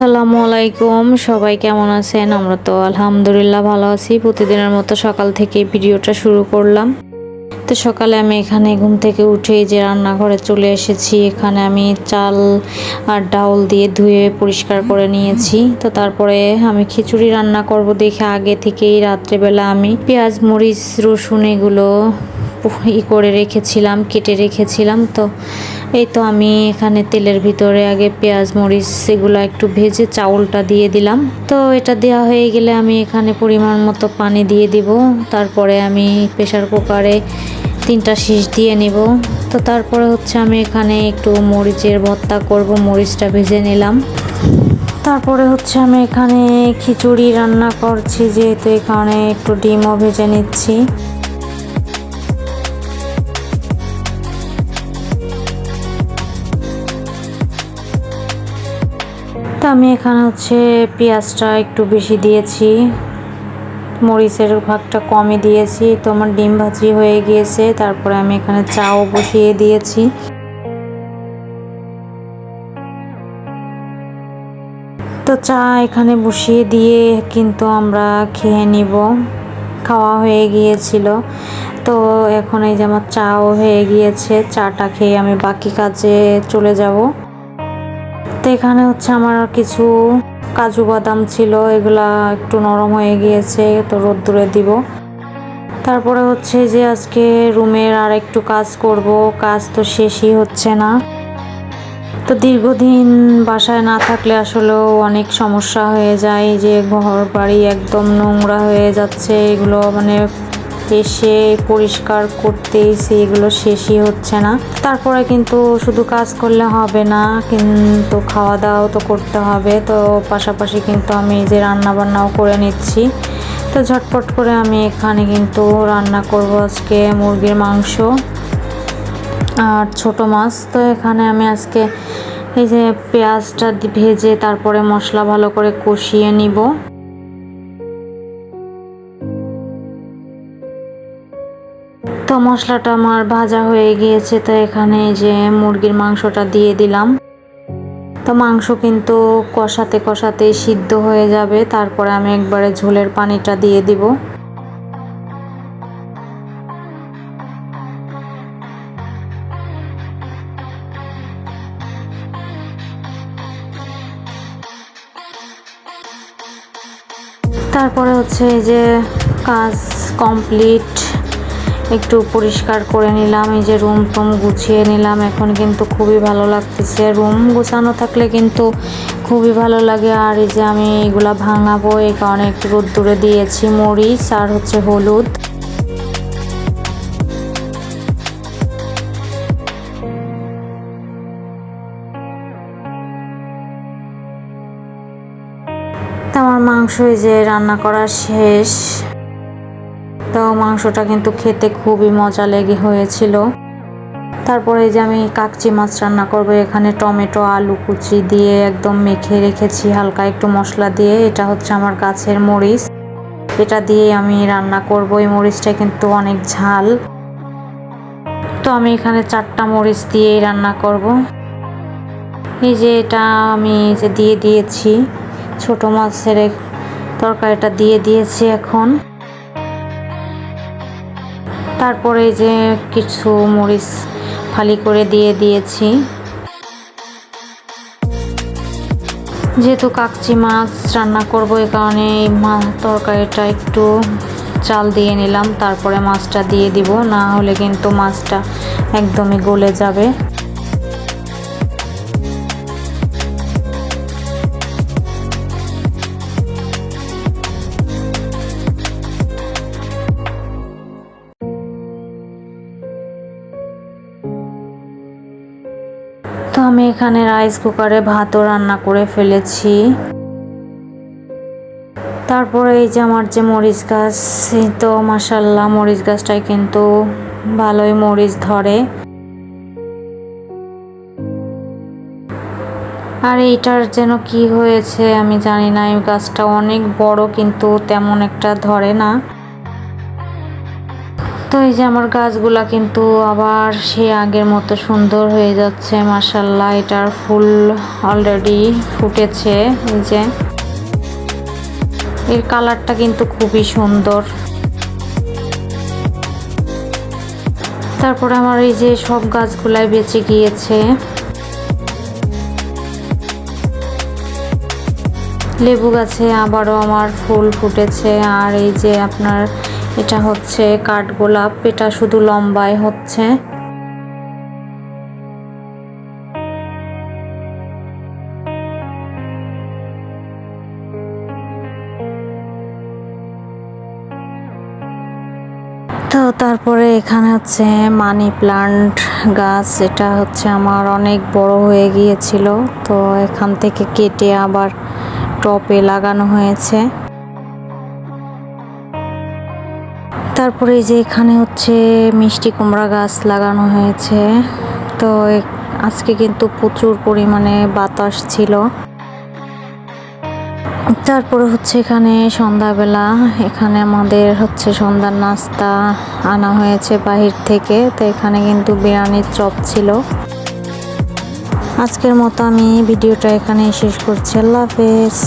আসসালামু আলাইকুম, সবাই কেমন আছেন? আমরা তো আলহামদুলিল্লাহ ভালো আছি। প্রতিদিনের মতো সকাল থেকে ভিডিওটা শুরু করলাম। তো সকালে আমি এখানে ঘুম থেকে উঠেই যে রান্নাঘরে চলে এসেছি। এখানে আমি চাল আর ডাউল দিয়ে ধুয়ে পরিষ্কার করে নিয়েছি। তো তারপরে আমি খিচুড়ি রান্না করব দেখে আগে থেকেই রাত্রেবেলা আমি পেঁয়াজ মরিচ রসুন এগুলো করে রেখেছিলাম, কেটে রেখেছিলাম। তো এই তো আমি এখানে তেলের ভিতরে আগে পেঁয়াজ মরিচ এগুলো একটু ভেজে চাউলটা দিয়ে দিলাম। তো এটা দেওয়া হয়ে গেলে আমি এখানে পরিমাণ মতো পানি দিয়ে দিব। তারপরে আমি প্রেসার কুকারে 3টা সিটি দিয়ে নিব। তো তারপরে হচ্ছে আমি এখানে একটু মরিচের ভর্তা করব, মরিচটা ভেজে নিলাম। তারপরে হচ্ছে আমি এখানে খিচুড়ি রান্না করছি, যেহেতু এখানে একটু ডিমও ভেজে নিচ্ছি। তো আমি এখানে হচ্ছে পেঁয়াজটা একটু বেশি দিয়েছি, মরিচের ভাগটা কমই দিয়েছি। তো আমার ডিম ভাজি হয়ে গিয়েছে। তারপরে আমি এখানে চাও বসিয়ে দিয়েছি। তো চা এখানে বসিয়ে দিয়ে কিন্তু আমরা খেয়ে নিব, খাওয়া হয়ে গিয়েছিল। তো এখন এই যে আমার চাও হয়ে গিয়েছে, চাটা খেয়ে আমি বাকি কাজে চলে যাব। তো এখানে হচ্ছে আমার কিছু কাজু বাদাম ছিল, এগুলা একটু নরম হয়ে গিয়েছে, তো রোদ্দুরে দিব। তারপরে হচ্ছে যে আজকে রুমের আর একটু কাজ করব, কাজ তো শেষই হচ্ছে না। তো দীর্ঘদিন বাসায় না থাকলে আসলেও অনেক সমস্যা হয়ে যায়, যে ঘর বাড়ি একদম নোংরা হয়ে যাচ্ছে, এগুলো মানে এসে পরিষ্কার করতেই এগুলো শেষই হচ্ছে না। তারপরে কিন্তু শুধু কাজ করলে হবে না, কিন্তু খাওয়া দাওয়াও তো করতে হবে। তো পাশাপাশি কিন্তু আমি যে রান্না বান্নাও করে নিচ্ছি। তো ঝটপট করে আমি এখানে কিন্তু রান্না করব আজকে মুরগির মাংস আর ছোট মাছ। তো এখানে আমি আজকে এই যে পেঁয়াজটা ভেজে তারপরে মশলা ভালো করে কষিয়ে নিব। তো মশলাটা আমার ভাজা হয়ে গিয়েছে। তো এখানে যে মুরগির মাংসটা দিয়ে দিলাম। তো মাংস কিন্তু কষাতে কষাতে সিদ্ধ হয়ে যাবে। তারপরে আমি একবারে ঝোলের পানিটা দিয়ে দিব। তারপরে হচ্ছে এই যে কাজ কমপ্লিট, একটু পরিষ্কার করে নিলাম, এই যে রুম টুম গুছিয়ে নিলাম। এখন কিন্তু খুবই ভালো লাগতেছে, রুম গোছানো থাকলে কিন্তু খুবই ভালো লাগে। আর এই যে আমি এগুলা ভাঙাবো, এই কারণে একটু রোদ্দুরে দিয়েছি মরিচ আর হচ্ছে হলুদ। আমার মাংস এই যে রান্না করা শেষ। তো মাংসটা কিন্তু খেতে খুবই মজা লেগে হয়েছিল। তারপরে এই যে আমি কাকচি মাছ রান্না করব, এখানে টমেটো আলু কুচি দিয়ে একদম মেখে রেখেছি হালকা একটু মশলা দিয়ে। এটা হচ্ছে আমার গাছের মরিচ, এটা দিয়ে আমি রান্না করব। এই মরিচটা কিন্তু অনেক ঝাল। তো আমি এখানে 4টা মরিচ দিয়েই রান্না করব। এই যে এটা আমি যে দিয়ে দিয়েছি, ছোট মাছের তরকারিটা দিয়ে দিয়েছি এখন। তারপরে যে কিছু মরিচ ফালি করে দিয়ে দিয়েছি। যেহেতু কাকচি মাছ রান্না করব, এই কারণে এই তরকারিটা একটু চাল দিয়ে নিলাম। তারপরে মাছটা দিয়ে দিব, না হলে কিন্তু মাছটা একদমই গলে যাবে। তো আমি এখানে রাইস কুকারে ভাতও রান্না করে ফেলেছি। তারপরে এই যে আমার যে মরিচ গাছ, তো মাশাআল্লাহ মরিচ গাছটায় কিন্তু ভালোই মরিচ ধরে। আর এইটার যেন কি হয়েছে আমি জানি না, এই গাছটা অনেক বড় কিন্তু তেমন একটা ধরে না। তো এই যে আমার গাছগুলা কিন্তু আবার সে আগের মতো সুন্দর হয়ে যাচ্ছে, মাশাআল্লাহ। এটার ফুল অলরেডি ফুটেছে। এই যে এর কালারটা কিন্তু খুবই সুন্দর। তারপরে আমার এই যে সব গাছগুলাই বেঁচে গিয়েছে। লেবু গাছে আবারও আমার ফুল ফুটেছে। আর এই যে আপনার এটা হচ্ছে কাঠগোলাপ, এটা শুধু লম্বায় হচ্ছে। তো তারপরে এখানে হচ্ছে মানি প্লান্ট গাছ, এটা হচ্ছে আমার অনেক বড় হয়ে গিয়েছিল, তো এখান থেকে কেটে আবার টবে লাগানো হয়েছে। তারপরে এই যে এখানে হচ্ছে মিষ্টি কুমড়া গাছ লাগানো হয়েছে। তো আজকে কিন্তু প্রচুর পরিমাণে বাতাস ছিল। তারপরে হচ্ছে এখানে সন্ধ্যাবেলা, এখানে আমাদের হচ্ছে সন্ধ্যার নাস্তা আনা হয়েছে বাহির থেকে। তো এখানে কিন্তু বিরিয়ানির চপ ছিল। আজকের মতো আমি ভিডিওটা এখানেই শেষ করছি। আল্লাহ হাফেজ।